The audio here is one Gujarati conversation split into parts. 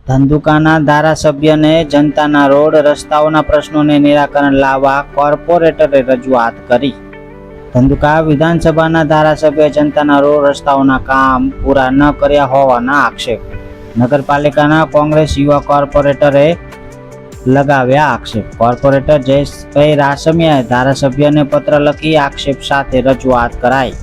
ધંધુકાના ધારાસભ્યને જનતાના રોડ રસ્તાઓના પ્રશ્નોને નિરાકરણ લાવવા કોર્પોરેટરે રજૂઆત કરી। ધંધુકા વિધાનસભાના ધારાસભ્ય જનતાના રોડ રસ્તાઓના કામ પૂરા ન કર્યા હોવાના આક્ષેપ। નગરપાલિકાના કોંગ્રેસ યુવા કોર્પોરેટરે લગાવ્યા આક્ષેપ। કોર્પોરેટર જયેશભાઈ રાસમિયાએ ધારાસભ્યને પત્ર લખી આક્ષેપ સાથે રજૂઆત કરાઈ।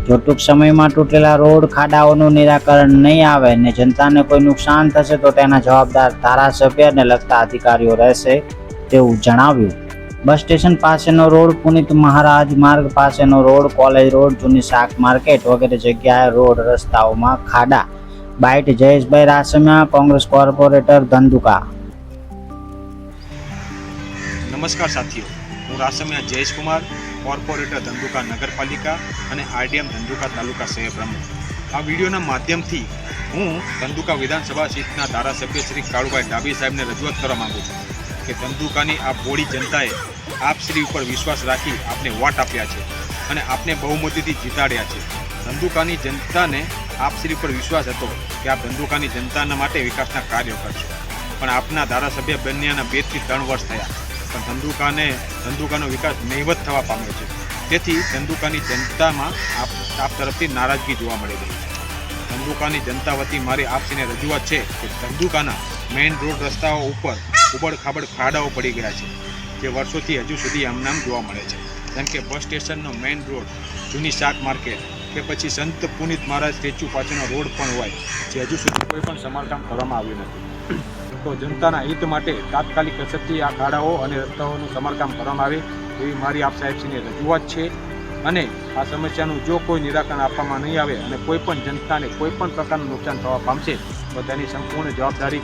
જો ટૂંક સમયમાં તૂટેલા રોડ ખાડાઓનું નિરાકરણ નહીં આવે અને જનતાને કોઈ નુકસાન થશે તો તેના જવાબદાર ધારાસભ્યને લગતા અધિકારીઓ રહેશે તેવું જણાવ્યું। બસ સ્ટેશન પાસેનો રોડ, પુનિત મહારાજ માર્ગ પાસેનો રોડ, કોલેજ રોડ, જૂની શાક માર્કેટ વગેરે જગ્યાએ રોડ રસ્તાઓમાં ખાડા। Bite Jayeshbhai Rasmiya, Congress corporator, Dhandhuka. નમસ્કાર સાથીઓ, હું રાસમિયા જયેશ કુમાર, કોર્પોરેટર ધંધુકા નગરપાલિકા અને આરડીએમ ધંધુકા તાલુકા શહેર પ્રમુખ। આ વિડીયોના માધ્યમથી હું ધંધુકા વિધાનસભા સીટના ધારાસભ્ય શ્રી કાળુભાઈ ડાભી સાહેબને રજૂઆત કરવા માગું છું કે ધંધુકાની આ બોડી જનતાએ આપ શ્રી ઉપર વિશ્વાસ રાખી આપને વોટ આપ્યા છે અને આપને બહુમતીથી જીતાડ્યા છે। ધંધુકાની જનતાને આપ શ્રી ઉપર વિશ્વાસ હતો કે આપ ધંધુકાની જનતાના માટે વિકાસના કાર્યો કરશો, પણ આપના ધારાસભ્ય બન્યાના 2 થી 3 વર્ષ થયા પણ ધંધુકાનો વિકાસ નહીવત થવા પામ્યો છે। તેથી ધંધુકાની જનતામાં આપ તરફથી નારાજગી જોવા મળી રહી છે। ધંધુકાની જનતા વતી મારી આપસીને રજૂઆત છે કે ધંધુકાના મેઇન રોડ રસ્તાઓ ઉપર ઉબડ-ખાબડ ખાડાઓ પડી ગયા છે, જે વર્ષોથી હજુ સુધી આમનામ જોવા મળે છે। જેમ કે બસ સ્ટેશનનો મેઇન રોડ, જૂની શાક માર્કેટ કે પછી સંત પુનિત મહારાજ સ્ટેચ્યુ પાછળનો રોડ પણ હોય, જે હજુ સુધી કોઈ પણ સમારકામ કરવામાં આવ્યું નથી। તો જનતાના હિત માટે તાત્કાલિક અસરથી આ ખાડાઓ અને રસ્તાઓનું સમારકામ કરવામાં આવે એવી મારી આપ સાહેબશ્રીની રજૂઆત છે। અને આ સમસ્યાનું જો કોઈ નિરાકરણ આપવામાં નહીં આવે અને કોઈ પણ જનતાને કોઈ પણ પ્રકારનું નુકસાન થવા પામશે તો તેની સંપૂર્ણ જવાબદારી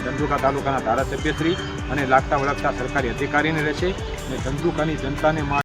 ધંધુકા તાલુકાના ધારાસભ્યશ્રી અને લાગતા વળગતા સરકારી અધિકારીને રહેશે। અને ધંધુકાની જનતાને